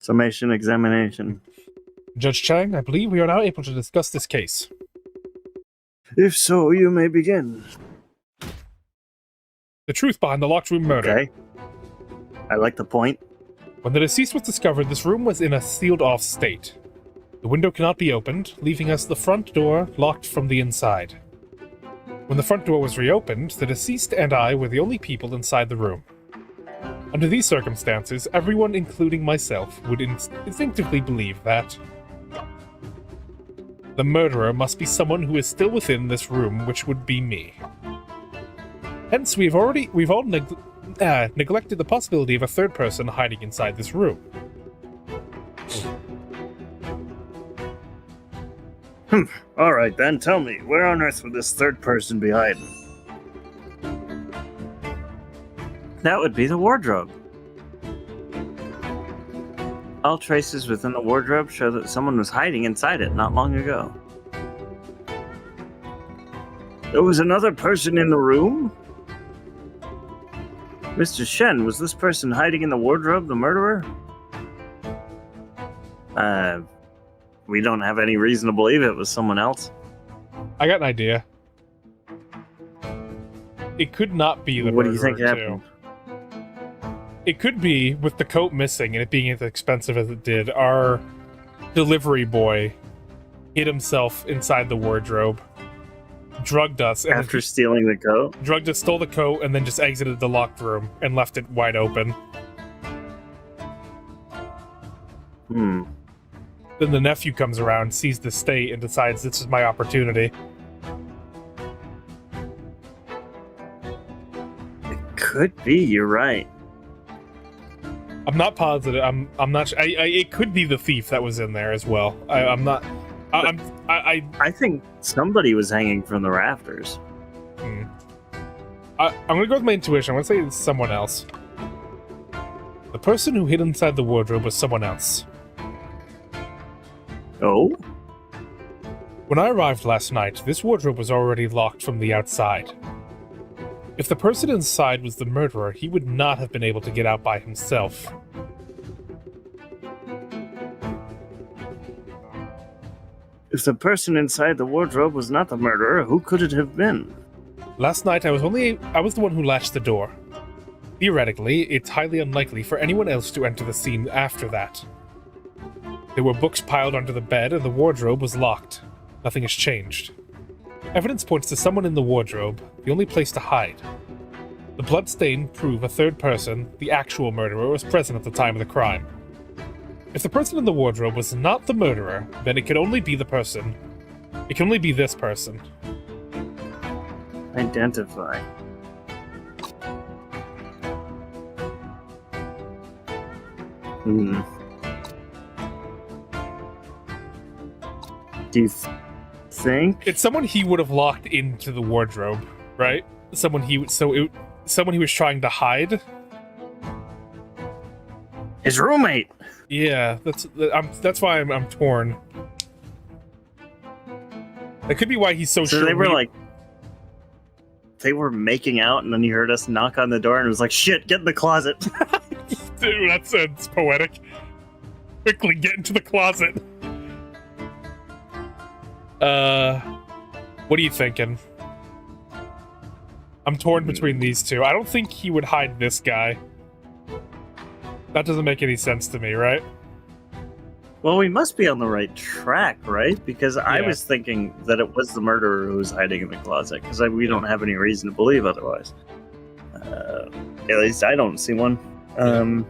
Summation examination. Judge Chang, I believe we are now able to discuss this case. If so, you may begin. The truth behind the locked room murder. Okay. I like the point. When the deceased was discovered, this room was in a sealed-off state. The window cannot be opened, leaving us the front door locked from the inside. When the front door was reopened, the deceased and I were the only people inside the room. Under these circumstances, everyone, including myself, would instinctively believe that the murderer must be someone who is still within this room, which would be me. Hence, we've all neglected the possibility of a third person hiding inside this room. Alright then, tell me, where on earth would this third person be hiding? That would be the wardrobe. All traces within the wardrobe show that someone was hiding inside it not long ago. There was another person in the room? Mr. Shen, was this person hiding in the wardrobe the murderer? We don't have any reason to believe it was someone else. I got an idea. It could not be the murderer, What do you think happened? It could be, with the coat missing and it being as expensive as it did, our delivery boy hid himself inside the wardrobe, drugged us, and After stealing the coat? drugged us, stole the coat, and then just exited the locked room and left it wide open. Then the nephew comes around, sees the state, and decides this is my opportunity. It could be, you're right. I'm not positive. I'm not. It could be the thief that was in there as well. I'm not. I think somebody was hanging from the rafters. I'm gonna go with my intuition. I'm gonna say it's someone else. The person who hid inside the wardrobe was someone else. Oh? When I arrived last night, this wardrobe was already locked from the outside. If the person inside was the murderer, he would not have been able to get out by himself. If the person inside the wardrobe was not the murderer, who could it have been? Last night, I was the one who latched the door. Theoretically, it's highly unlikely for anyone else to enter the scene after that. There were books piled under the bed, and the wardrobe was locked. Nothing has changed. Evidence points to someone in the wardrobe, the only place to hide. The bloodstain prove a third person, the actual murderer, was present at the time of the crime. If the person in the wardrobe was not the murderer, then it could only be the person. It can only be this person. Identify. Do you think? It's someone he would have locked into the wardrobe, right? Someone he was trying to hide. His roommate. Yeah, that's why I'm torn. That could be why he's so So sure. they were making out, and then you heard us knock on the door, and it was like, "Shit, get in the closet." Dude, that sounds poetic. Quickly get into the closet. What are you thinking? I'm torn between these two. I don't think he would hide this guy. That doesn't make any sense to me, right? Well, we must be on the right track, right? Because I was thinking that it was the murderer who was hiding in the closet, because we don't have any reason to believe otherwise. At least I don't see one. I'm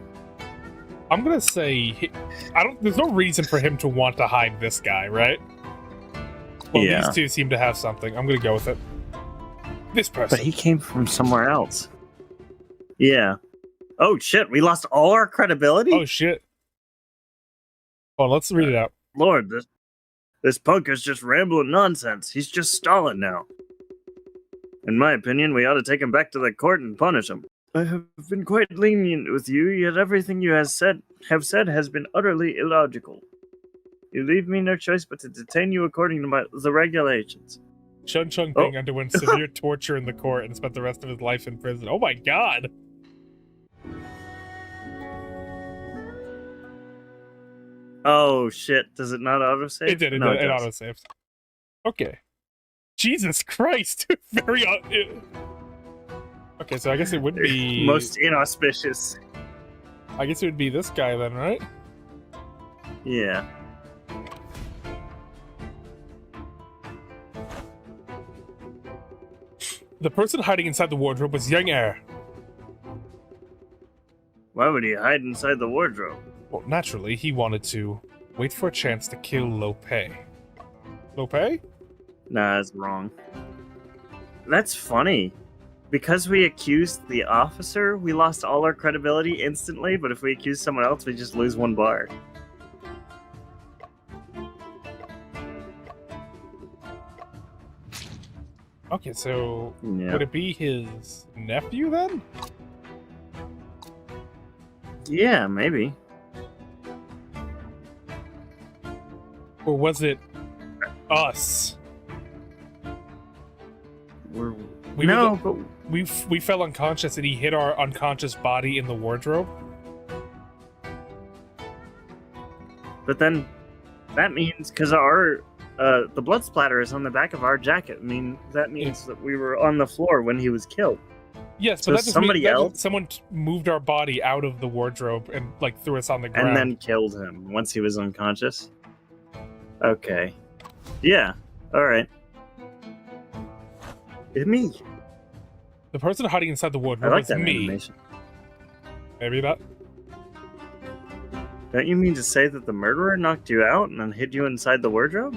gonna say there's no reason for him to want to hide this guy, right? Well, these two seem to have something. I'm gonna go with it. This person. But he came from somewhere else. Yeah. Oh shit, we lost all our credibility? Oh shit. Oh, let's read it out. Lord, this punk is just rambling nonsense. He's just stalling now. In my opinion, we ought to take him back to the court and punish him. I have been quite lenient with you, yet everything you have said has been utterly illogical. You leave me no choice but to detain you according to the regulations. Shun Chung Ping underwent severe torture in the court and spent the rest of his life in prison. Oh my god! Oh shit! Does it not autosave? It did. It No, did. It does. autosaved. Okay. Jesus Christ! Very okay, so I guess it would be Most inauspicious. I guess it would be this guy then, right? Yeah. The person hiding inside the wardrobe was Yangtze. Why would he hide inside the wardrobe? Well, naturally, he wanted to wait for a chance to kill Lope. Lope? Nah, that's wrong. That's funny. Because we accused the officer, we lost all our credibility instantly, but if we accuse someone else, we just lose 1 bar. Okay, so Yeah. would it be his nephew then? Yeah, maybe. Or was it us? We no, were but we fell unconscious and he hit our unconscious body in the wardrobe? then that means because the blood splatter is on the back of our jacket. I mean, that means that we were on the floor when he was killed. Yes, So but that just somebody means else- someone moved our body out of the wardrobe and like threw us on the ground. And then killed him once he was unconscious. Okay. Yeah. All right. It's me. The person hiding inside the I wardrobe like was that me. animation. Maybe not. Don't you mean to say that the murderer knocked you out and then hid you inside the wardrobe?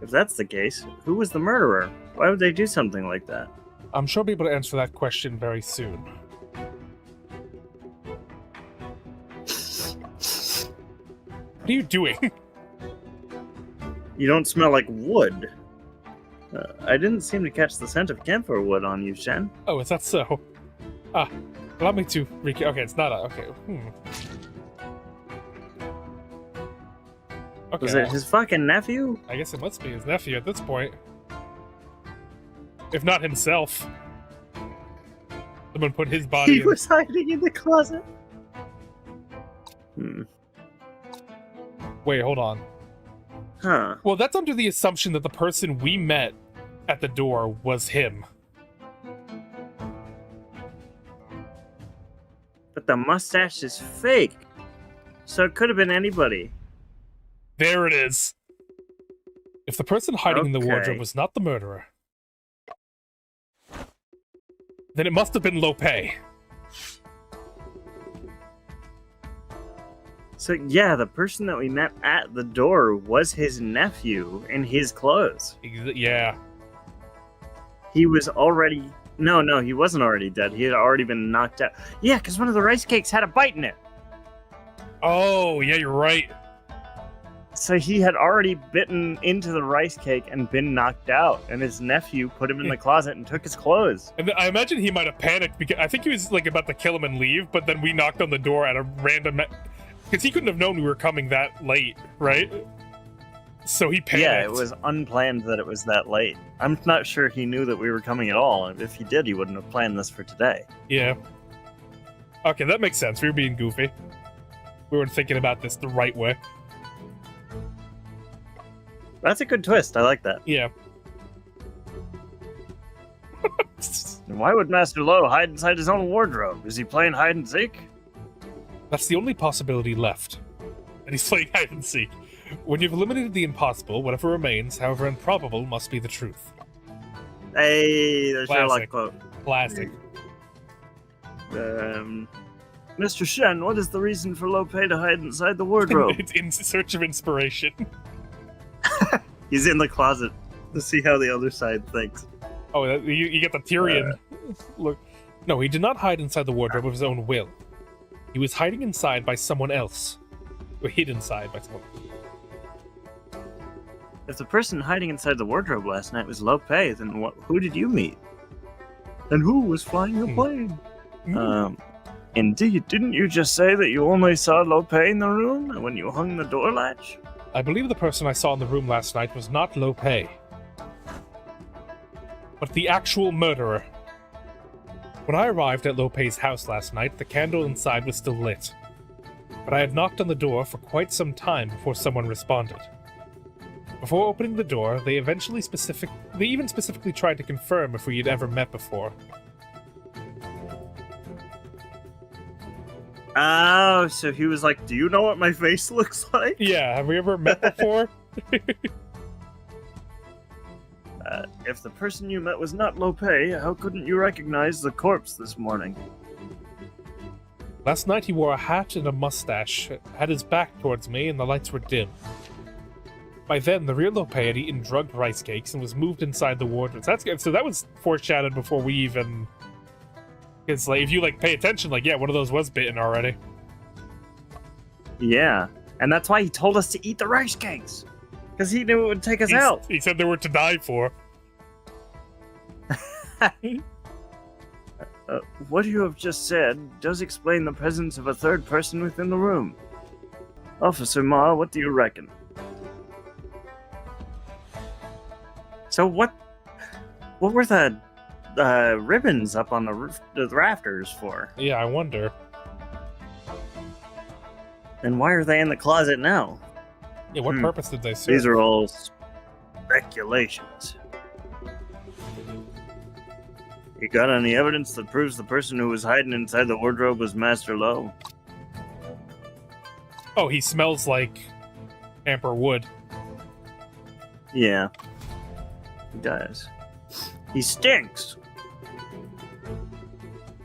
If that's the case, who was the murderer? Why would they do something like that? I'm sure I'll be able to answer that question very soon. What are you doing? You don't smell like wood. I didn't seem to catch the scent of camphor wood on you, Shen. Oh, is that so? Ah, allow me to recap. Okay, it's not a. Okay. Okay. Was it his fucking nephew? I guess it must be his nephew at this point. If not himself. Someone put his body He in. was hiding in the closet. Wait, hold on. Huh. Well, that's under the assumption that the person we met at the door was him. But the mustache is fake. So it could have been anybody. There it is. If the person hiding in the Okay. wardrobe was not the murderer, then it must have been Lope. So yeah, the person that we met at the door was his nephew in his clothes. Yeah. He was already... No, he wasn't already dead. He had already been knocked out. Yeah, because one of the rice cakes had a bite in it. Oh, yeah, you're right. So he had already bitten into the rice cake and been knocked out, and his nephew put him in the closet and took his clothes. And I imagine he might have panicked because I think he was like about to kill him and leave, but then we knocked on the door at a random... Because he couldn't have known we were coming that late, right? So he panicked. Yeah, it was unplanned that it was that late. I'm not sure he knew that we were coming at all. If he did, he wouldn't have planned this for today. Yeah. Okay, that makes sense. We were being goofy. We weren't thinking about this the right way. That's a good twist. I like that. Yeah. And why would Master Lowe hide inside his own wardrobe? Is he playing hide and seek? That's the only possibility left. And he's playing hide and seek. When you've eliminated the impossible, whatever remains, however improbable, must be the truth. Hey, the Sherlock Classic. quote. Classic. Mr. Shen, what is the reason for Lope to hide inside the wardrobe? It's in search of inspiration. He's in the closet to see how the other side thinks. Oh, you get the Tyrion look. No, he did not hide inside the wardrobe of his own will. He was hiding inside by someone else. Or hid inside by someone. If the person hiding inside the wardrobe last night was Lope, then who did you meet? And who was flying the plane? Indeed, didn't you just say that you only saw Lope in the room when you hung the door latch? I believe the person I saw in the room last night was not Lope, but the actual murderer. When I arrived at Lope's house last night, the candle inside was still lit. but I had knocked on the door for quite some time before someone responded. Before opening the door, they even specifically tried to confirm if we had ever met before. Oh, so he was like, do you know what my face looks like? Yeah, have we ever met before? If the person you met was not Lope, how couldn't you recognize the corpse this morning? Last night he wore a hat and a mustache, had his back towards me, and the lights were dim. By then, the real Lope had eaten drugged rice cakes and was moved inside the wardrobe. That's good. So that was foreshadowed before we even... Because, like, if you, like, pay attention, like, yeah, one of those was bitten already. Yeah, and that's why he told us to eat the rice cakes. Because he knew it would take us out. He said they were to die for. What you have just said does explain the presence of a third person within the room. Officer Ma, what do you reckon? So what were the ribbons up on the rafters for? Yeah, I wonder. And why are they in the closet now? Yeah, what purpose did they serve? These are all speculations. You got any evidence that proves the person who was hiding inside the wardrobe was Master Lowe? Oh, he smells like amber wood. Yeah. He does. He stinks!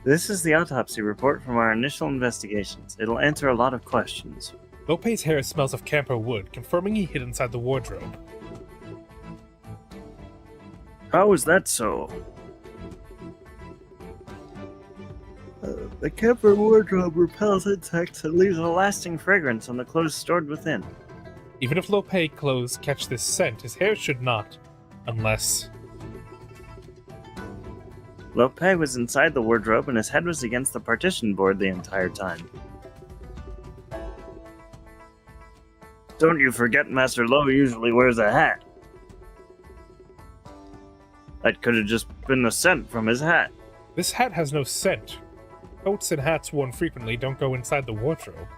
This is the autopsy report from our initial investigations. It'll answer a lot of questions. Lope's hair smells of camphor wood, confirming he hid inside the wardrobe. How is that so? The camphor wardrobe repels insects and leaves a lasting fragrance on the clothes stored within. Even if Lope clothes catch this scent, his hair should not. Unless... Lope was inside the wardrobe and his head was against the partition board the entire time. Don't you forget Master Lowe usually wears a hat. That could have just been the scent from his hat. This hat has no scent. Coats and hats worn frequently don't go inside the wardrobe.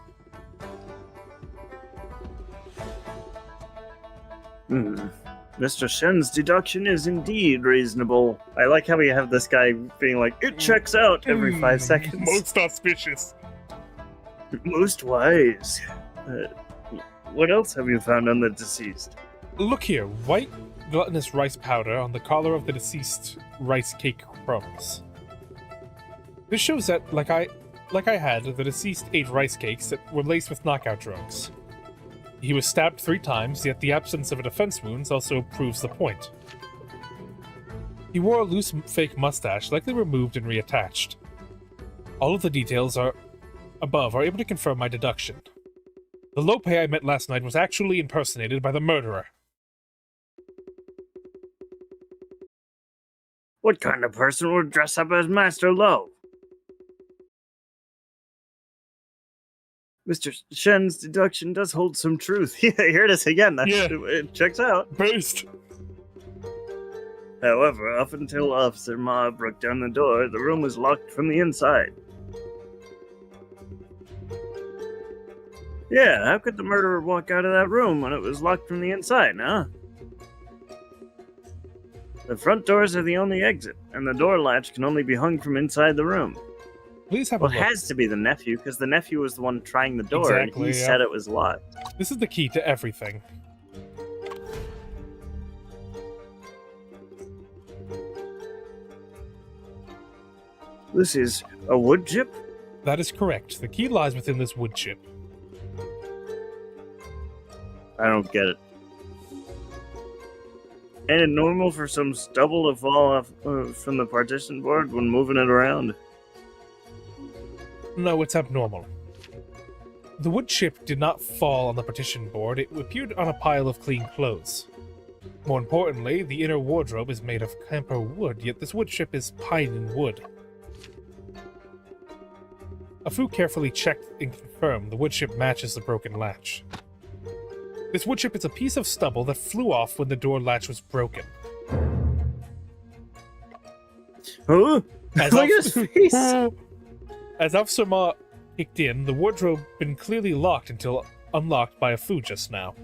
Mr. Shen's deduction is indeed reasonable. I like how we have this guy being like, it checks out every 5 seconds. Most auspicious. Most wise. What else have you found on the deceased? Look here, white glutinous rice powder on the collar of the deceased rice cake crumbs. This shows that, like I had, the deceased ate rice cakes that were laced with knockout drugs. He was stabbed 3 times, yet the absence of a defense wound also proves the point. He wore a loose fake mustache, likely removed and reattached. All of the details above are able to confirm my deduction. The Lope I met last night was actually impersonated by the murderer. What kind of person would dress up as Master Lowe? Mr. Shen's deduction does hold some truth. Yeah, here it is again. It checks out. Based. However, up until Officer Ma broke down the door, the room was locked from the inside. Yeah, how could the murderer walk out of that room when it was locked from the inside, huh? The front doors are the only exit, and the door latch can only be hung from inside the room. Please have Well, a it look. has to be the nephew, because the nephew was the one trying the door, Exactly, and he yeah. said it was locked. This is the key to everything. This is a wood chip? That is correct. The key lies within this wood chip. I don't get it. Ain't it normal for some stubble to fall off from the partition board when moving it around? No, it's abnormal. The wood chip did not fall on the partition board, it appeared on a pile of clean clothes. More importantly, the inner wardrobe is made of camphor wood, yet this wood chip is pine and wood. Afu carefully checked and confirmed the wood chip matches the broken latch. This wood chip is a piece of stubble that flew off when the door latch was broken. Huh? Look at his face! As Officer Ma kicked in, the wardrobe been clearly locked until unlocked by a foo just now.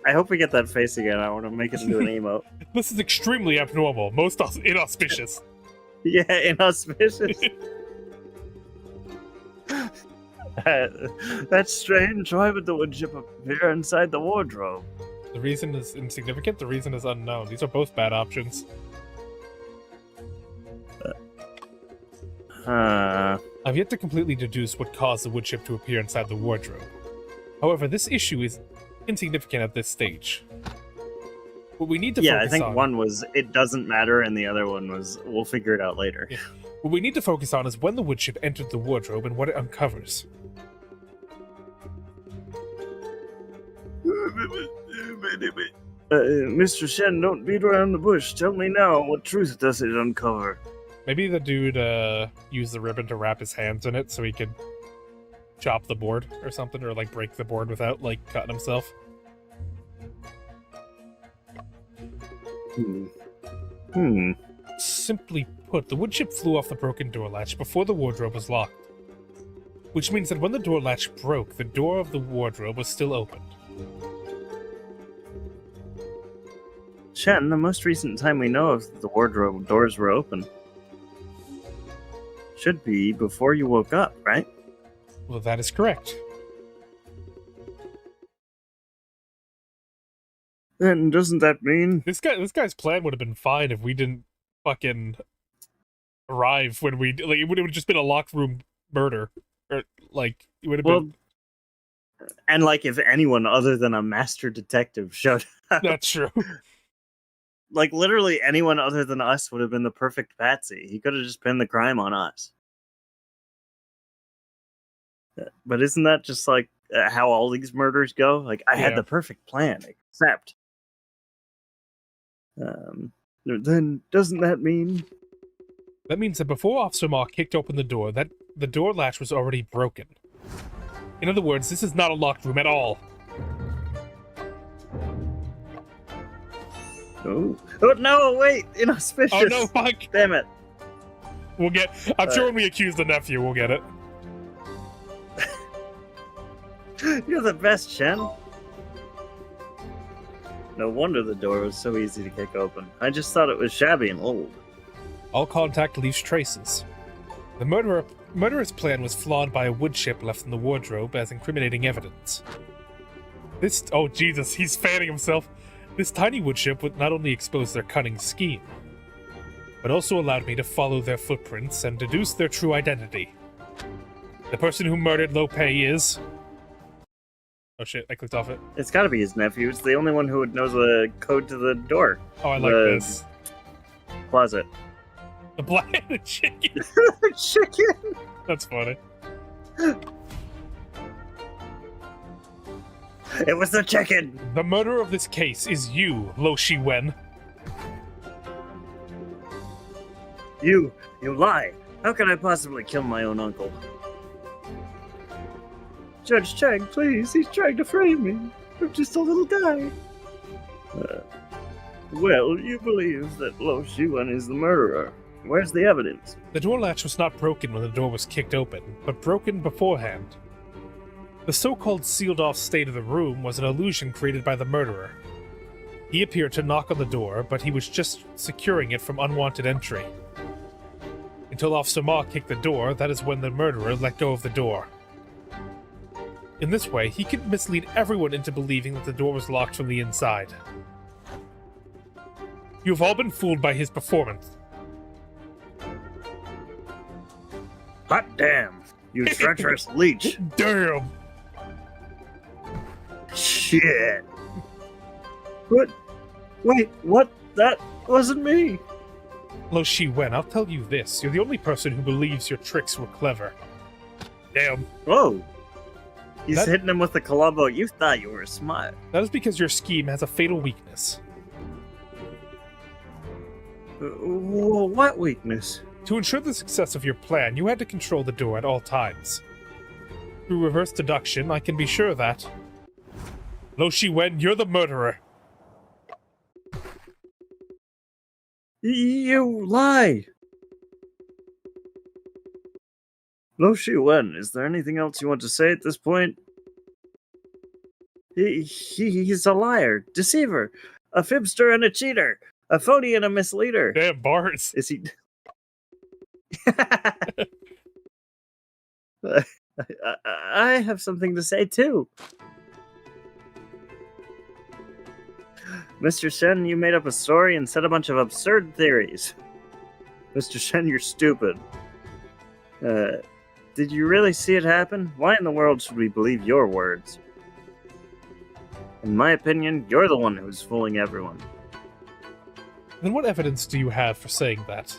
I hope we get that face again. I want to make it into an emote. This is extremely abnormal, most inauspicious. Yeah, inauspicious. That's strange. Why would the woodchip appear inside the wardrobe? The reason is insignificant, the reason is unknown. These are both bad options. I've yet to completely deduce what caused the woodchip to appear inside the wardrobe. However, this issue is insignificant at this stage. What we need to focus on... I think one was, it doesn't matter, and the other one was, we'll figure it out later. Yeah. What we need to focus on is when the woodchip entered the wardrobe and what it uncovers. Mr. Shen, don't beat around the bush. Tell me now, what truth does it uncover? Maybe the dude used the ribbon to wrap his hands in it so he could chop the board or something, or like break the board without like cutting himself. Simply put, the woodchip flew off the broken door latch before the wardrobe was locked. Which means that when the door latch broke, the door of the wardrobe was still open. Shen, the most recent time we know of the wardrobe doors were open. Should be before you woke up, right? Well, that is correct. Then doesn't that mean... This guy's plan would have been fine if we didn't fucking arrive when we... Like, it would have just been a locked room murder. Or, like, it would have been... And, like, if anyone other than a master detective showed up... That's true. Like, literally anyone other than us would have been the perfect patsy. He could have just pinned the crime on us. But isn't that just, like, how all these murders go? Like, I had the perfect plan, except... then doesn't that mean... That means that before Officer Ma kicked open the door, that the door latch was already broken. In other words, this is not a locked room at all. Oh no, wait! Inauspicious! Oh no, fuck! Damn it. We'll get... I'm sure when we accuse the nephew, we'll get it. You're the best, Shen. No wonder the door was so easy to kick open. I just thought it was shabby and old. All contact leaves traces. The murderer's plan was flawed by a woodchip left in the wardrobe as incriminating evidence. This... Oh, Jesus, he's fanning himself. This tiny woodchip would not only expose their cunning scheme, but also allowed me to follow their footprints and deduce their true identity. The person who murdered Lo Pei is... Oh shit, I clicked off it. It's gotta be his nephew. It's the only one who would know the code to the door. Oh, I like this. Closet. The black chicken. Chicken! That's funny. It was the chicken! The murderer of this case is you, Lo Shi-wen. You lie! How can I possibly kill my own uncle? Judge Chang, please, he's trying to frame me. I'm just a little guy. Well, you believe that Lo Shi-wen is the murderer. Where's the evidence? The door latch was not broken when the door was kicked open, but broken beforehand. The so-called sealed-off state of the room was an illusion created by the murderer. He appeared to knock on the door, but he was just securing it from unwanted entry. Until Officer Ma kicked the door, that is when the murderer let go of the door. In this way, he could mislead everyone into believing that the door was locked from the inside. You have all been fooled by his performance. Hot damn! You treacherous leech! Damn! Shit! What? Wait, what? That wasn't me! Lo Shi-wen, I'll tell you this. You're the only person who believes your tricks were clever. Damn. Whoa! He's hitting him with the Columbo. You thought you were smart. That is because your scheme has a fatal weakness. What weakness? To ensure the success of your plan, you had to control the door at all times. Through reverse deduction, I can be sure that... Lo Shi-wen, you're the murderer. You lie! Lo Shi-wen, is there anything else you want to say at this point? He's a liar, deceiver, a fibster and a cheater, a phony and a misleader. Damn bars. Is he... I have something to say too. Mr. Shen, you made up a story and said a bunch of absurd theories. Mr. Shen, you're stupid. Did you really see it happen? Why in the world should we believe your words? In my opinion, you're the one who's fooling everyone. Then what evidence do you have for saying that?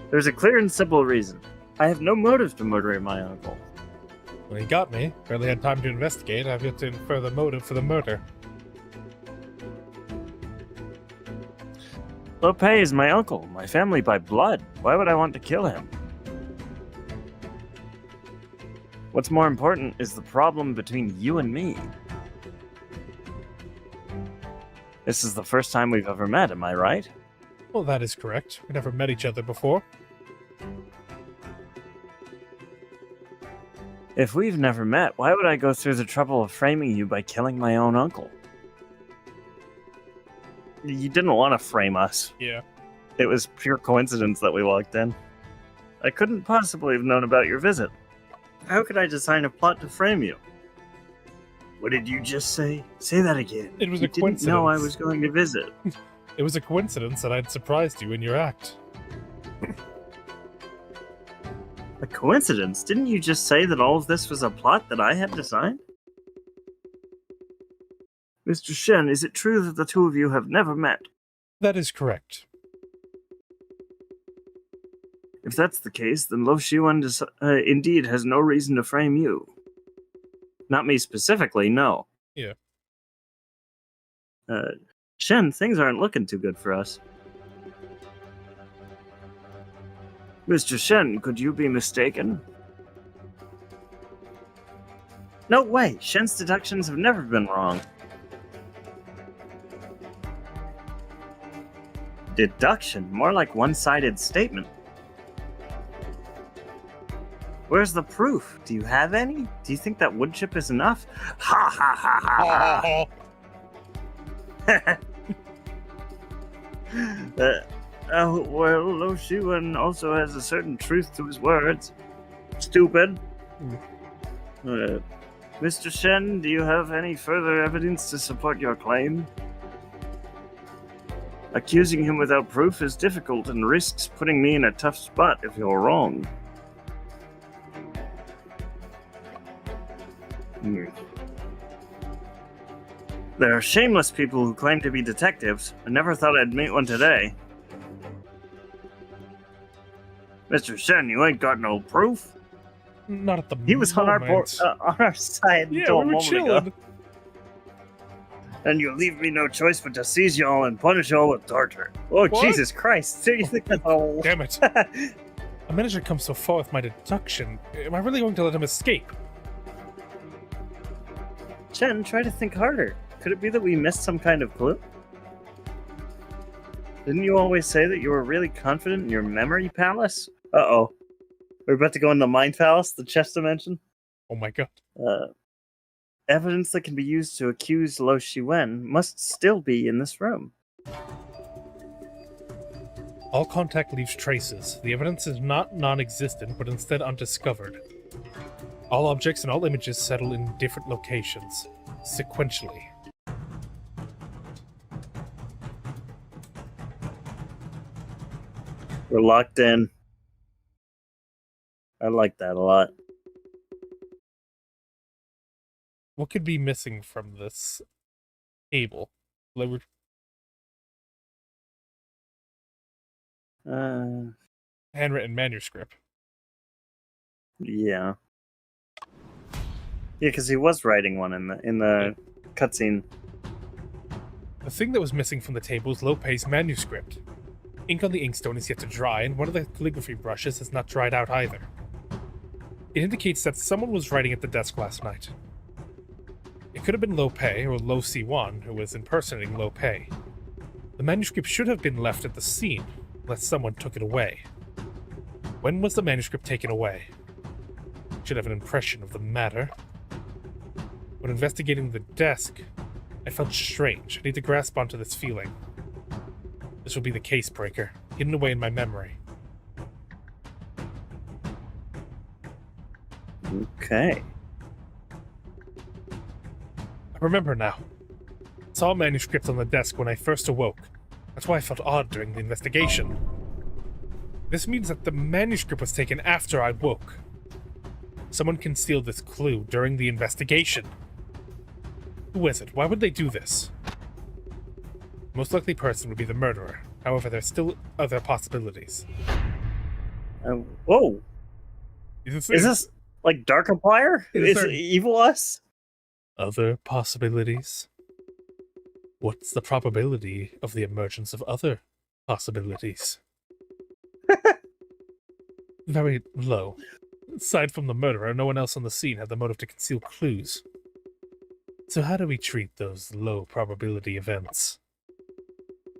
There's a clear and simple reason. I have no motive to murder my uncle. Well, he got me. Barely had time to investigate. I've yet to infer the motive for the murder. Lope is my uncle, my family by blood. Why would I want to kill him? What's more important is the problem between you and me. This is the first time we've ever met, am I right? Well, that is correct. We never met each other before. If we've never met, why would I go through the trouble of framing you by killing my own uncle? You didn't want to frame us. Yeah. It was pure coincidence that we walked in. I couldn't possibly have known about your visit. How could I design a plot to frame you? What did you just say? Say that again. It was you a coincidence. Didn't know I was going to visit. It was a coincidence that I'd surprised you in your act. A coincidence? Didn't you just say that all of this was a plot that I had designed? Mr. Shen, is it true that the two of you have never met? That is correct. If that's the case, then Lo Shi-wen indeed has no reason to frame you. Not me specifically, no. Yeah. Shen, things aren't looking too good for us. Mr. Shen, could you be mistaken? No way! Shen's deductions have never been wrong. Deduction? More like one-sided statement. Where's the proof? Do you have any? Do you think that wood chip is enough? Ha ha ha ha ha! Well, Lo Shi-wen also has a certain truth to his words. Stupid. Mr. Shen, do you have any further evidence to support your claim? Accusing him without proof is difficult and risks putting me in a tough spot if you're wrong. There are shameless people who claim to be detectives. I never thought I'd meet one today. Mr. Shen, you ain't got no proof? Not at the moment. He was on our side Yeah, until we a were moment chilling. ago. And you leave me no choice but to seize y'all and punish y'all with torture. Oh, What? Jesus Christ. Seriously? Oh. Damn it. A manager comes so far with my deduction. Am I really going to let him escape? Chen, try to think harder. Could it be that we missed some kind of clue? Didn't you always say that you were really confident in your memory palace? Uh-oh. We're about to go in the mind palace, the chess dimension. Oh my god. Evidence that can be used to accuse Lo Shi-wen must still be in this room. All contact leaves traces. The evidence is not non-existent, but instead undiscovered. All objects and all images settle in different locations, sequentially. We're locked in. I like that a lot. What could be missing from this table? Handwritten manuscript. Yeah. Yeah, because he was writing one in the cutscene. The thing that was missing from the table is Lope's manuscript. Ink on the inkstone is yet to dry, and one of the calligraphy brushes has not dried out either. It indicates that someone was writing at the desk last night. It could have been Lope or Lo Si-wan, who was impersonating Lope. The manuscript should have been left at the scene, unless someone took it away. When was the manuscript taken away? Should have an impression of the matter. When investigating the desk, I felt strange. I need to grasp onto this feeling. This will be the case breaker, hidden away in my memory. Okay. I remember now. I saw a manuscript on the desk when I first awoke. That's why I felt odd during the investigation. This means that the manuscript was taken after I woke. Someone concealed this clue during the investigation. Who is it? Why would they do this? The most likely person would be the murderer. However, there's still other possibilities. Whoa! Is this like Darkiplier? Is it Evil Us? Other possibilities? What's the probability of the emergence of other possibilities? Very low. Aside from the murderer, no one else on the scene had the motive to conceal clues. So how do we treat those low probability events?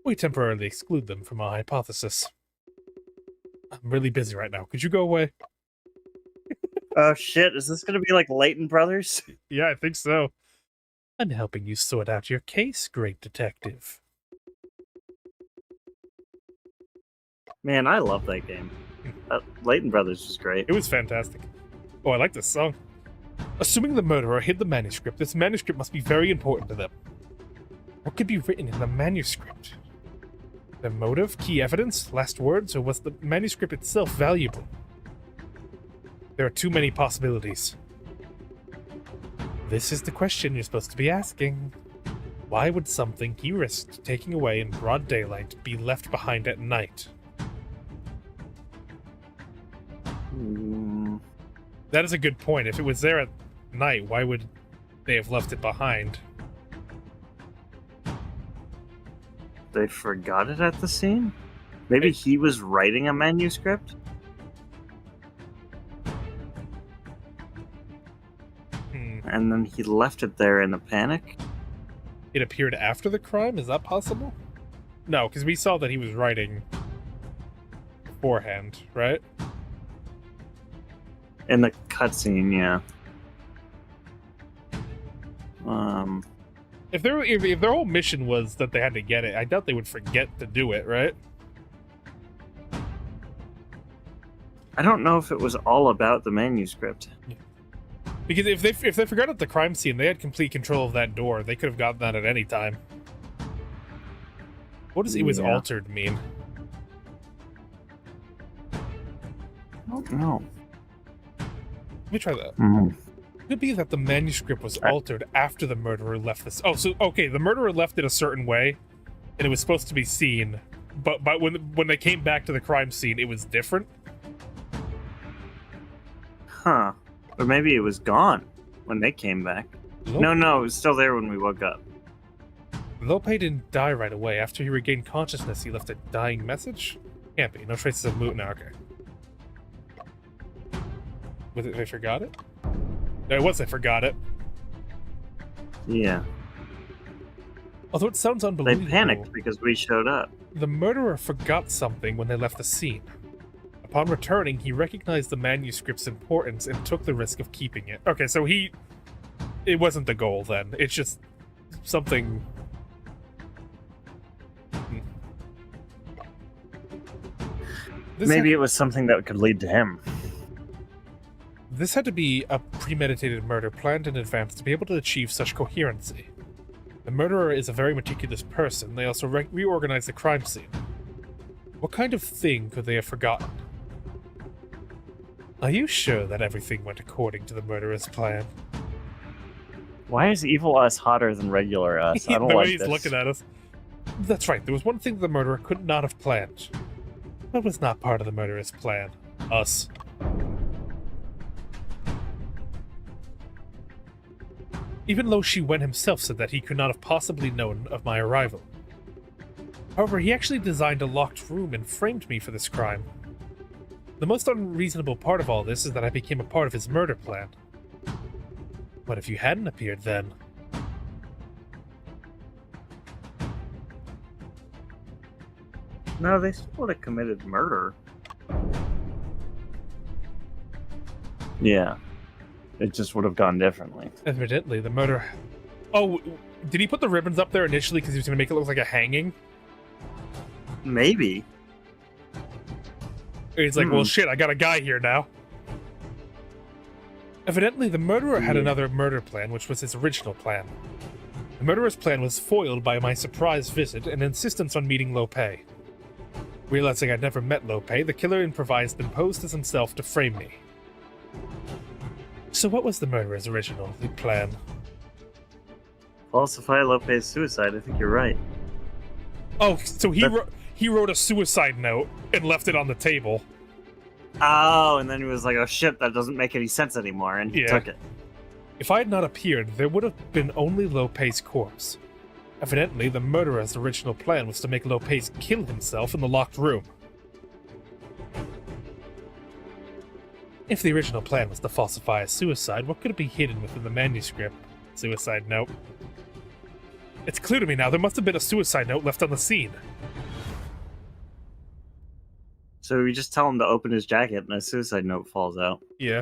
We temporarily exclude them from our hypothesis. I'm really busy right now. Could you go away? Oh shit, is this gonna be like Leighton Brothers? Yeah, I think so. I'm helping you sort out your case, great detective. Man, I love that game. Leighton Brothers was great. It was fantastic. Oh, I like this song. Assuming the murderer hid the manuscript, this manuscript must be very important to them. What could be written in the manuscript? The motive, key evidence, last words, or was the manuscript itself valuable? There are too many possibilities. This is the question you're supposed to be asking. Why would something he risked taking away in broad daylight be left behind at night? That is a good point. If it was there at night, why would they have left it behind? They forgot it at the scene? Maybe he was writing a manuscript? And then he left it there in a panic? It appeared after the crime? Is that possible? No, because we saw that he was writing beforehand, right? In the cutscene, yeah. If their whole mission was that they had to get it, I doubt they would forget to do it, right? I don't know if it was all about the manuscript. Because if they forgot at the crime scene, they had complete control of that door. They could have gotten that at any time. What does it was altered mean? I don't know. Let me try that. Mm-hmm. It could be that the manuscript was altered after the murderer left this. Oh, so okay, the murderer left it a certain way, and it was supposed to be seen, but when they came back to the crime scene, it was different. Huh. Or maybe it was gone when they came back. No, it was still there when we woke up. Lope didn't die right away. After he regained consciousness, he left a dying message? Can't be. No traces of moot now. Okay. Was it they forgot it? No, it was they forgot it. Yeah. Although it sounds unbelievable. They panicked because we showed up. The murderer forgot something when they left the scene. Upon returning, he recognized the manuscript's importance and took the risk of keeping it. Okay, so it wasn't the goal then. It's just something... Maybe it was something that could lead to him. This had to be a premeditated murder planned in advance to be able to achieve such coherency. The murderer is a very meticulous person. They also reorganized the crime scene. What kind of thing could they have forgotten? Are you sure that everything went according to the murderer's plan? Why is Evil Us hotter than regular Us? I don't the way like he's this. looking at us. That's right. There was one thing the murderer could not have planned. What was not part of the murderer's plan? Us. Even Lo Shi-Wen himself said that he could not have possibly known of my arrival. However, he actually designed a locked room and framed me for this crime. The most unreasonable part of all this is that I became a part of his murder plan. What if you hadn't appeared then? No, they still would have committed murder. Yeah. It just would have gone differently. Evidently, the murderer... Oh, did he put the ribbons up there initially because he was going to make it look like a hanging? Maybe. He's like, well, shit, I got a guy here now. Evidently, the murderer had another murder plan, which was his original plan. The murderer's plan was foiled by my surprise visit and insistence on meeting Lopez. Realizing I'd never met Lopez, the killer improvised and posed as himself to frame me. So what was the murderer's original plan? Falsify Lopez's suicide. I think you're right. Oh, so he wrote a suicide note and left it on the table. Oh, and then he was like, oh shit, that doesn't make any sense anymore, and he took it. If I had not appeared, there would have been only Lopez's corpse. Evidently, the murderer's original plan was to make Lopez kill himself in the locked room. If the original plan was to falsify a suicide, what could it be hidden within the manuscript? Suicide note. It's clear to me now, there must have been a suicide note left on the scene. So we just tell him to open his jacket and a suicide note falls out. Yeah.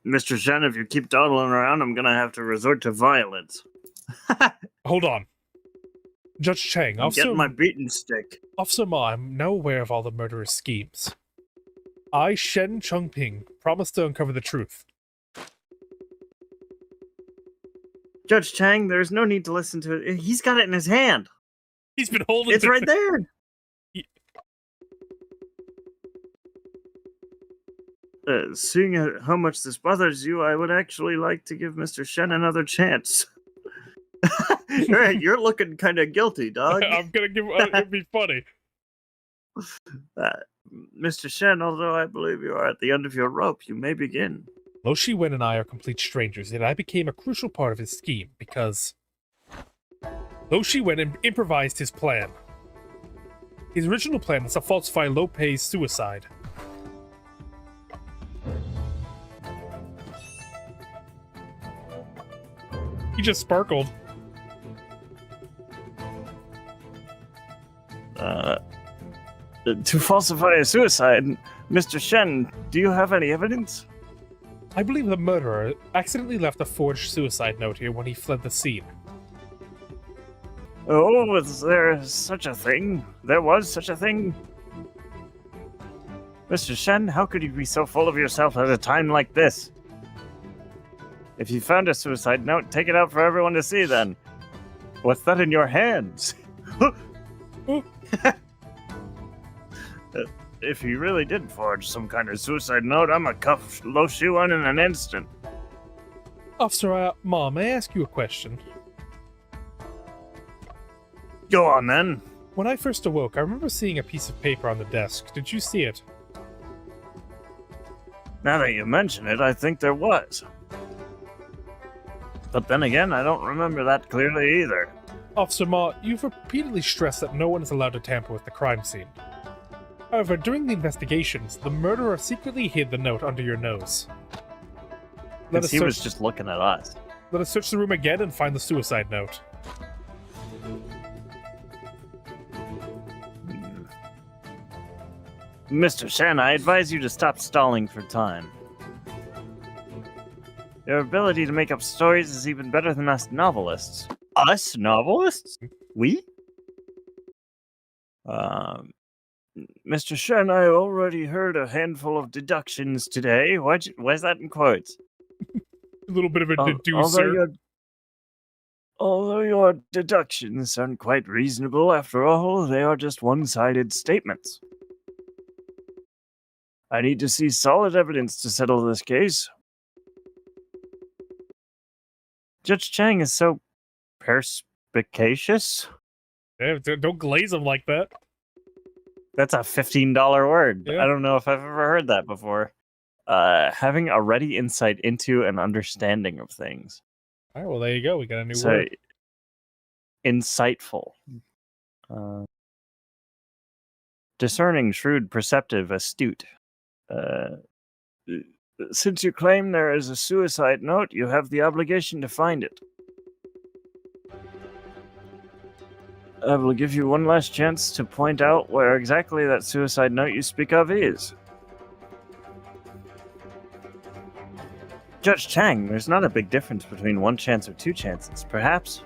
Mr. Shen, if you keep dawdling around, I'm gonna have to resort to violence. Hold on. Judge Chang, Get my beating stick. Officer Ma, I'm now aware of all the murderous schemes. I, Shen Chongping, promise to uncover the truth. Judge Chang, there's no need to listen to it. He's got it in his hand. He's been holding It's right there. Seeing how much this bothers you, I would actually like to give Mr. Shen another chance. Right, you're looking kind of guilty, dog. I'm gonna give it'd be funny. Mr. Shen, although I believe you are at the end of your rope, you may begin. Lo Shi-wen and I are complete strangers, yet I became a crucial part of his scheme because Lo Shi-wen improvised his plan. His original plan was to falsify Lopez's suicide. He just sparkled. To falsify a suicide, Mr. Shen, do you have any evidence? I believe the murderer accidentally left a forged suicide note here when he fled the scene. Oh, was there such a thing? There was such a thing? Mr. Shen, how could you be so full of yourself at a time like this? If you found a suicide note, take it out for everyone to see then. What's that in your hands? If he really did forge some kind of suicide note, I'ma cuff Lo Shi-wen in an instant. Officer, Ma, may I ask you a question? Go on then. When I first awoke, I remember seeing a piece of paper on the desk. Did you see it? Now that you mention it, I think there was. But then again, I don't remember that clearly either. Officer Ma, you've repeatedly stressed that no one is allowed to tamper with the crime scene. However, during the investigations, the murderer secretly hid the note under your nose. He was just looking at us. Let us search the room again and find the suicide note. Mr. Shen, I advise you to stop stalling for time. Your ability to make up stories is even better than us novelists. Us novelists? We? Mr. Shen, I already heard a handful of deductions today. Why's that in quotes? A little bit of a deducer. Although your deductions sound quite reasonable, after all, they are just one-sided statements. I need to see solid evidence to settle this case. Judge Chang is so perspicacious. Yeah, don't glaze him like that. That's a $15 word. Yeah. I don't know if I've ever heard that before. Having a ready insight into and understanding of things. All right, well, there you go. We got a new word. Insightful. Discerning, shrewd, perceptive, astute. Since you claim there is a suicide note, you have the obligation to find it. I will give you one last chance to point out where exactly that suicide note you speak of is. Judge Chang, there's not a big difference between one chance or two chances, perhaps?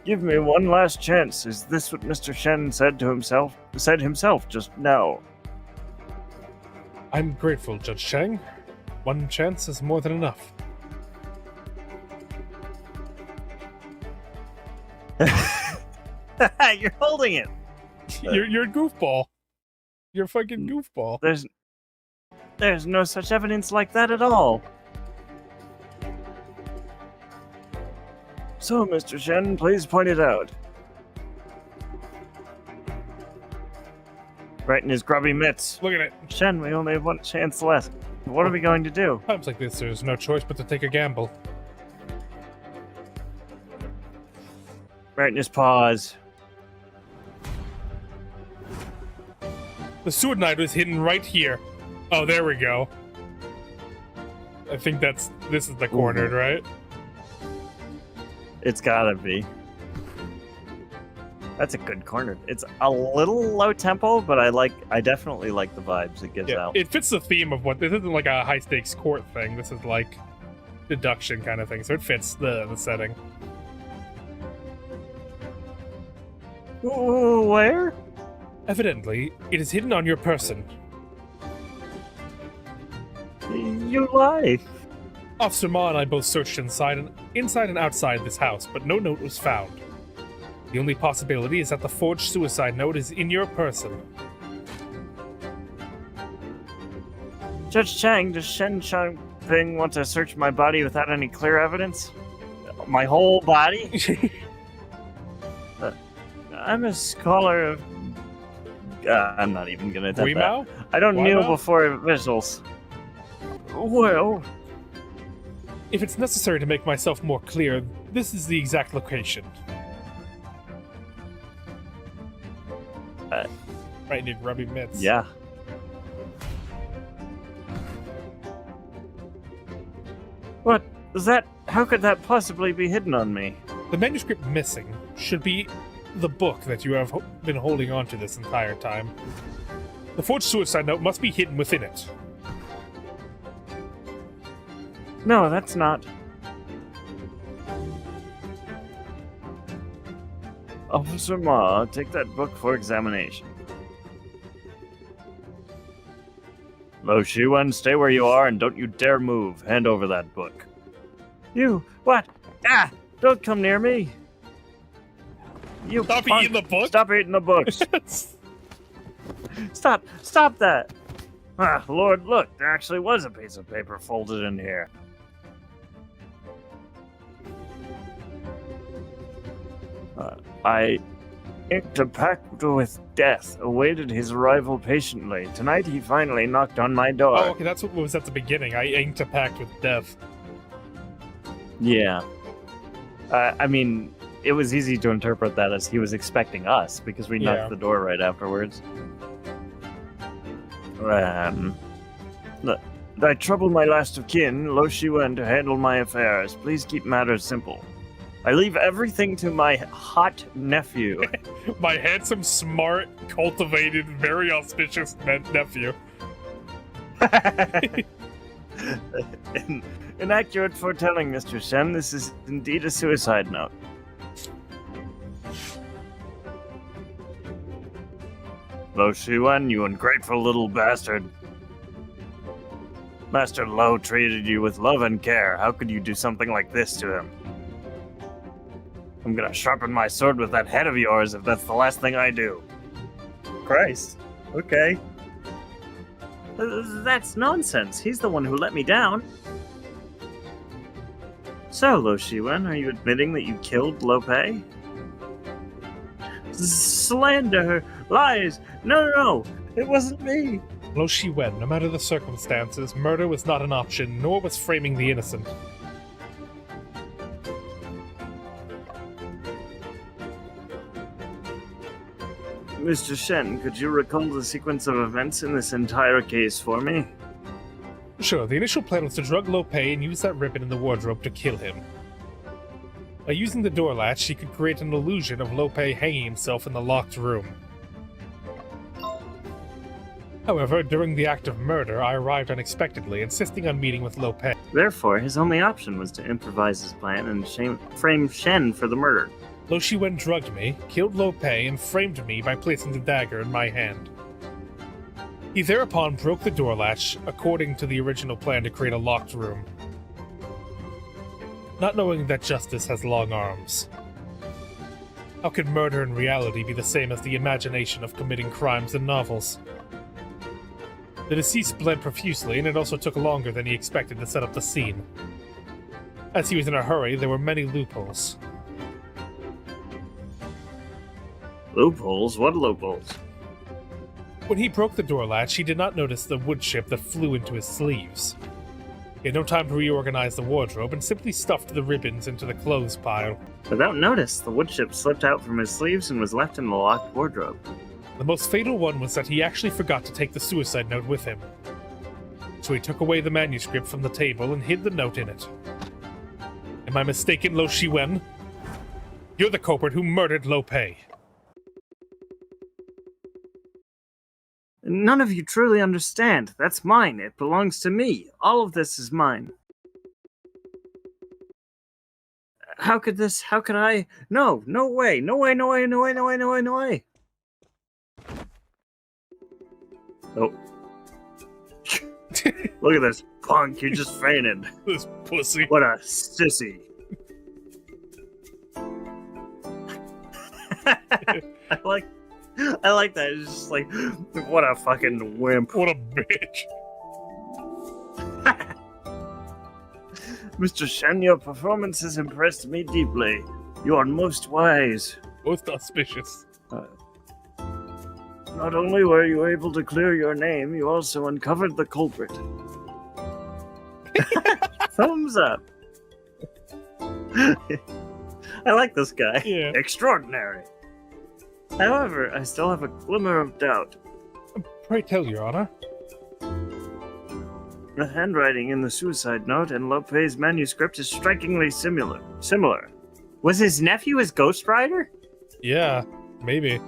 Give me one last chance. Is this what Mr. Shen said himself just now? I'm grateful, Judge Chang. One chance is more than enough. You're holding it. You're a goofball. You're a fucking goofball. There's no such evidence like that at all. So, Mr. Shen, please point it out. Right in his grubby mitts. Look at it. Shen, we only have one chance left. What are we going to do? Times like this, there's no choice but to take a gamble. Right in his paws. The sword knight was hidden right here. Oh, there we go. I think this is the cornered, right? It's gotta be. That's a good corner. It's a little low tempo, but I definitely like the vibes it gives out. It fits the theme of this isn't like a high stakes court thing. This is like deduction kind of thing, so it fits the setting. Where? Evidently, it is hidden on your person. You lie. Officer Ma and I both searched inside and outside this house, but no note was found. The only possibility is that the forged suicide note is in your person. Judge Chang, does Shen Changping want to search my body without any clear evidence? My whole body? I'm a scholar of... I'm not even gonna attempt that. I don't kneel before visuals. Well... If it's necessary to make myself more clear, this is the exact location. Right in your grubby mitts. Yeah. What? Is that... How could that possibly be hidden on me? The manuscript missing should be the book that you have been holding on to this entire time. The forged suicide note must be hidden within it. No, that's not. Officer Ma, take that book for examination. Lo Shiwen, stay where you are and don't you dare move. Hand over that book. You, what? Ah! Don't come near me! You Stop punk. eating the book? Stop eating the books! Stop that! Ah, Lord, look, there actually was a piece of paper folded in here. I inked a pact with death, awaited his arrival patiently. Tonight he finally knocked on my door. Oh, okay, that's what was at the beginning. I inked a pact with death. Yeah. I mean, it was easy to interpret that as he was expecting us, because we knocked the door right afterwards. I trouble my last of kin, Lo Shiwen, to handle my affairs. Please keep matters simple. I leave everything to my hot nephew. My handsome, smart, cultivated, very auspicious nephew. Inaccurate foretelling, Mr. Shen. This is indeed a suicide note. Lo Shiwen, you ungrateful little bastard. Master Lo treated you with love and care. How could you do something like this to him? I'm gonna sharpen my sword with that head of yours if that's the last thing I do. Christ. Okay. That's nonsense. He's the one who let me down. So, Lo Shiwen, are you admitting that you killed Lo Pei? Slander! Lies! No! It wasn't me! Lo Shiwen, no matter the circumstances, murder was not an option, nor was framing the innocent. Mr. Shen, could you recall the sequence of events in this entire case for me? Sure, the initial plan was to drug Lo Pei and use that ribbon in the wardrobe to kill him. By using the door latch, she could create an illusion of Lo Pei hanging himself in the locked room. However, during the act of murder, I arrived unexpectedly, insisting on meeting with Lo Pei. Therefore, his only option was to improvise his plan and frame Shen for the murder. Lo Shiwen drugged me, killed Lo Pei, and framed me by placing the dagger in my hand. He thereupon broke the door latch, according to the original plan to create a locked room. Not knowing that justice has long arms. How could murder in reality be the same as the imagination of committing crimes in novels? The deceased bled profusely, and it also took longer than he expected to set up the scene. As he was in a hurry, there were many loopholes. Loopholes? What loopholes? When he broke the door latch, he did not notice the wood chip that flew into his sleeves. He had no time to reorganize the wardrobe and simply stuffed the ribbons into the clothes pile. Without notice, the wood chip slipped out from his sleeves and was left in the locked wardrobe. The most fatal one was that he actually forgot to take the suicide note with him. So he took away the manuscript from the table and hid the note in it. Am I mistaken, Lo Shiwen? You're the culprit who murdered Lo Pei. None of you truly understand. That's mine. It belongs to me. All of this is mine. How could I? No way. No way. Oh. Look at this punk. You just fainted. This pussy. What a sissy. I like that. It's just like, what a fucking wimp. What a bitch. Mr. Shen, your performance has impressed me deeply. You are most wise. Most auspicious. Not only were you able to clear your name, you also uncovered the culprit. Thumbs up. I like this guy. Yeah. Extraordinary. However, I still have a glimmer of doubt. Pray tell, Your Honor. The handwriting in the suicide note and Lo Pei's manuscript is strikingly similar. Was his nephew his ghostwriter? Yeah, maybe.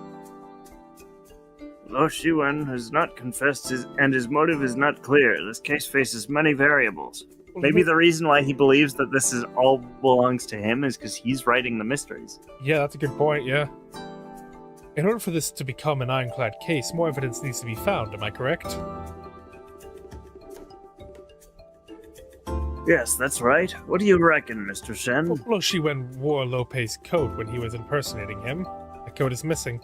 Lo Shiwen has not confessed and his motive is not clear. This case faces many variables. Maybe the reason why he believes that this is all belongs to him is because he's writing the mysteries. Yeah, that's a good point, yeah. In order for this to become an ironclad case, more evidence needs to be found, am I correct? Yes, that's right. What do you reckon, Mr. Shen? Lo Shiwen wore Lo Pei's coat when he was impersonating him. The coat is missing.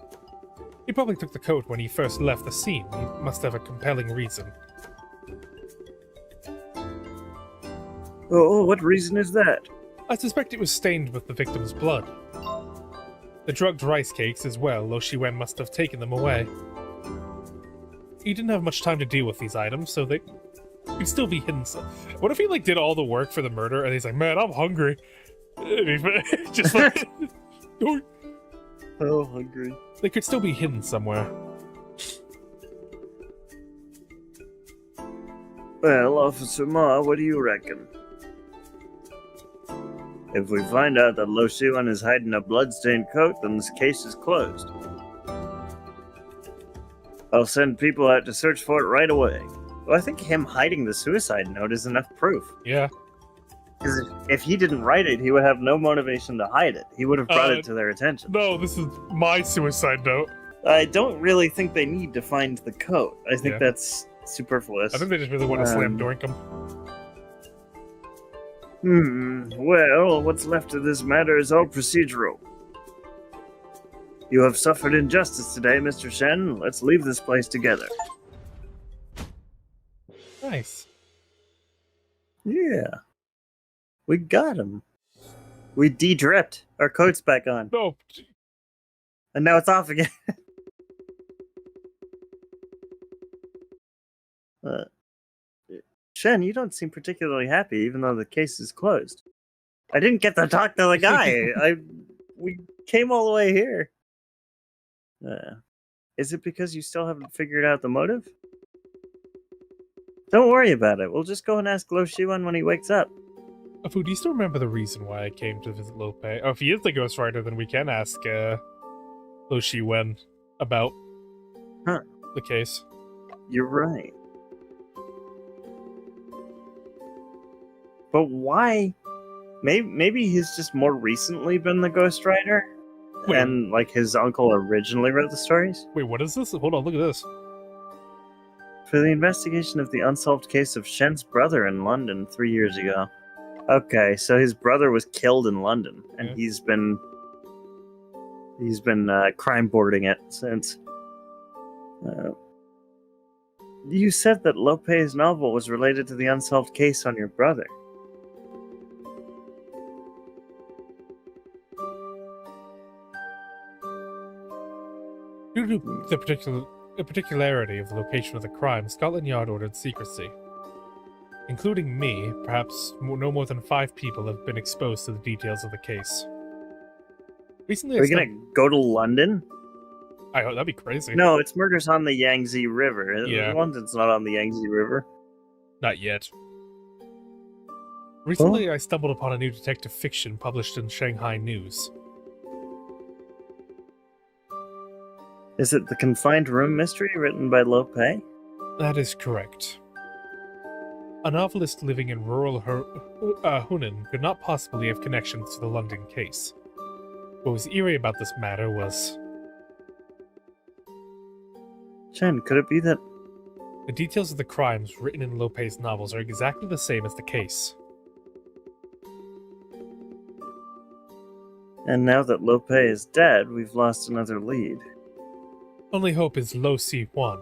He probably took the coat when he first left the scene. He must have a compelling reason. Oh, what reason is that? I suspect it was stained with the victim's blood. The drugged rice cakes as well, Lo Shiwen must have taken them away. He didn't have much time to deal with these items, so they could still be hidden. What if he did all the work for the murder and he's like, man, I'm hungry. And he just Oh, hungry. They could still be hidden somewhere. Well, Officer Ma, what do you reckon? If we find out that Lo Shiwen is hiding a bloodstained coat, then this case is closed. I'll send people out to search for it right away. Well, I think him hiding the suicide note is enough proof. Yeah. Because if he didn't write it, he would have no motivation to hide it. He would have brought it to their attention. No, this is my suicide note. I don't really think they need to find the coat. I think that's superfluous. I think they just really want to slam doink him. Well, what's left of this matter is all procedural. You have suffered injustice today, Mr. Shen. Let's leave this place together. Nice. Yeah. We got him. We de-dripped. Our coat's back on. No. And now it's off again. Shen, you don't seem particularly happy, even though the case is closed. I didn't get to talk to the guy. We came all the way here. Is it because you still haven't figured out the motive? Don't worry about it. We'll just go and ask Lo Shiwen when he wakes up. Afu, do you still remember the reason why I came to visit Lope? Oh, if he is the ghostwriter, then we can ask Lo Shi Wen about Huh. the case. You're right. But why? Maybe he's just more recently been the ghostwriter, Wait. and like his uncle originally wrote the stories. Wait, what is this? Hold on, look at this. For the investigation of the unsolved case of Shen's brother in London 3 years ago. Okay, so his brother was killed in London, and Yeah. he's been crime boarding it since. You said that Lope's novel was related to the unsolved case on your brother. Due to the particularity of the location of the crime, Scotland Yard ordered secrecy. Including me, perhaps no more than 5 people have been exposed to the details of the case. Recently, Are we gonna go to London? I hope that'd be crazy. No, it's murders on the Yangtze River. Yeah. London's not on the Yangtze River. Not yet. Recently, I stumbled upon a new detective fiction published in Shanghai News. Is it the Confined Room Mystery written by Lope? That is correct. A novelist living in rural Hunan could not possibly have connections to the London case. What was eerie about this matter was Chen, could it be that... the details of the crimes written in Lope's novels are exactly the same as the case. And now that Lope is dead, we've lost another lead. Only hope is Lo Si Wan.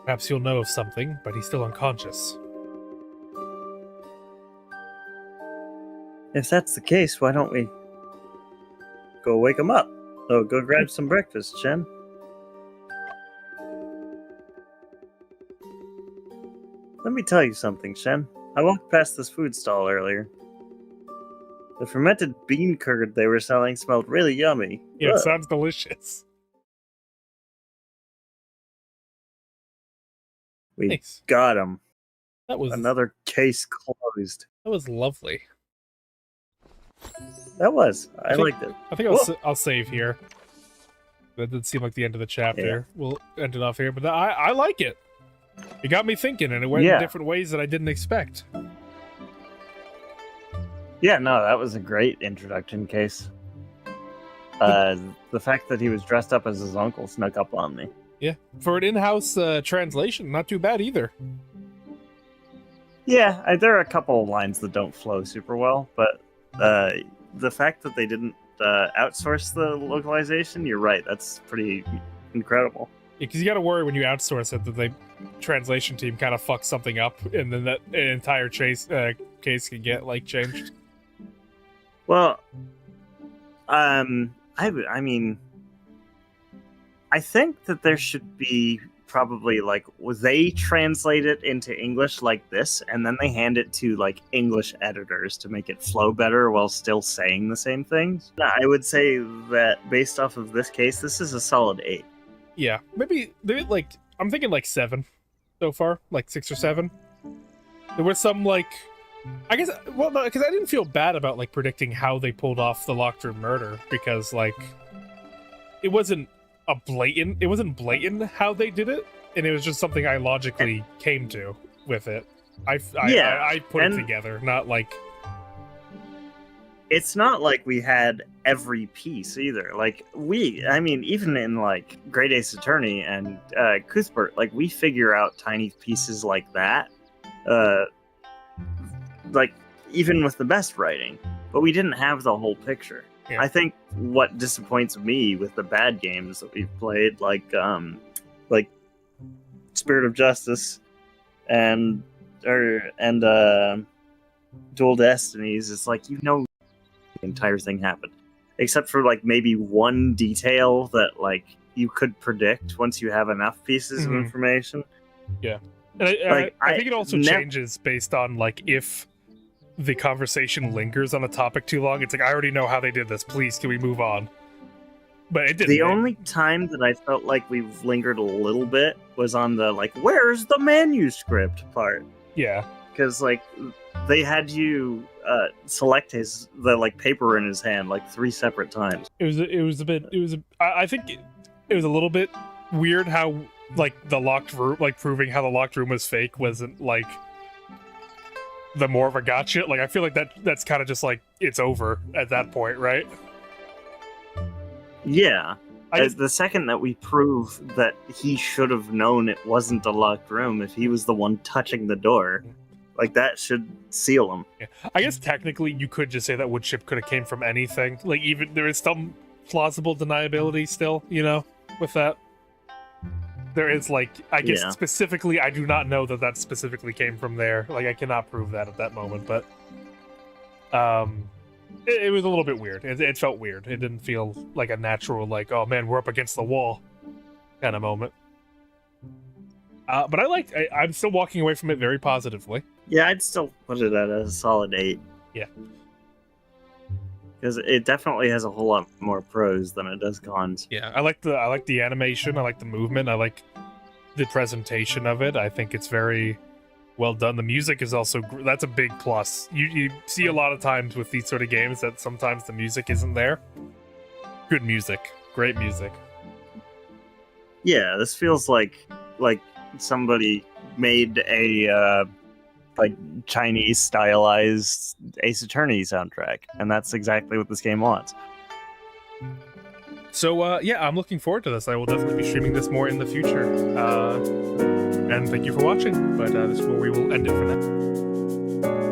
Perhaps he'll know of something, but he's still unconscious. If that's the case, why don't we go wake him up? Oh, go grab some breakfast, Chen. Let me tell you something, Shen. I walked past this food stall earlier. The fermented bean curd they were selling smelled really yummy. Yeah, it Ugh. sounds delicious. We Nice. got him. That was Another case closed. that was lovely. That was. I think- liked it. I think I'll save here. That did seem like the end of the chapter. Yeah. We'll end it off here, but I like it. It got me thinking, and it went Yeah. in different ways that I didn't expect. Yeah, no, that was a great introduction case. The fact that he was dressed up as his uncle snuck up on me. Yeah, for an in-house translation, not too bad either. Yeah, there are a couple of lines that don't flow super well, but the fact that they didn't outsource the localization, you're right, that's pretty incredible. Because you got to worry when you outsource it that the translation team kind of fucks something up, and then that entire case can get like changed. Well, I mean, I think that there should be probably like they translate it into English like this, and then they hand it to like English editors to make it flow better while still saying the same things. I would say that based off of this case, this is a solid 8. Yeah, maybe like I'm thinking like 7 so far, like 6 or 7. There was some like, I guess, well, because I didn't feel bad about like predicting how they pulled off the locked room murder, because like it wasn't blatant how they did it, and it was just something I logically came to with it. I put it together, not like. It's not like we had every piece either. Like even in like Great Ace Attorney and Cuthbert, like we figure out tiny pieces like that. Like even with the best writing, but we didn't have the whole picture. Yeah. I think what disappoints me with the bad games that we've played, like Spirit of Justice and Dual Destinies, is like the entire thing happened, except for like maybe one detail that like you could predict once you have enough pieces of information. Yeah, and I think it also changes based on like if the conversation lingers on a topic too long. It's like, I already know how they did this. Please, can we move on? But it didn't. The only time that I felt like we've lingered a little bit was on the like, where's the manuscript part? Yeah. Because like they had you select the like paper in his hand like 3 separate times. I think it was a little bit weird how like the locked room, like proving how the locked room was fake wasn't like the more of a gotcha. Like I feel like that's kind of just like it's over at that point, right? Yeah. The second that we prove that he should have known it wasn't a locked room if he was the one touching the door, like that should seal him. Yeah. I guess technically you could just say that wood chip could have came from anything. Like even there is some plausible deniability still, you know, with that. There is like, I guess specifically, I do not know that specifically came from there. Like I cannot prove that at that moment, but it was a little bit weird. It felt weird. It didn't feel like a natural, like, oh man, we're up against the wall kind of moment. But I'm still walking away from it very positively. Yeah, I'd still put it at a solid 8. Yeah. Because it definitely has a whole lot more pros than it does cons. Yeah, I like the animation, I like the movement, I like the presentation of it. I think it's very well done. The music is also that's a big plus. You see a lot of times with these sort of games that sometimes the music isn't there. Good music, great music. Yeah, this feels like somebody made a like Chinese stylized Ace Attorney soundtrack, and that's exactly what this game wants. So yeah, I'm looking forward to this. I will definitely be streaming this more in the future. And thank you for watching, but this is where we will end it for now.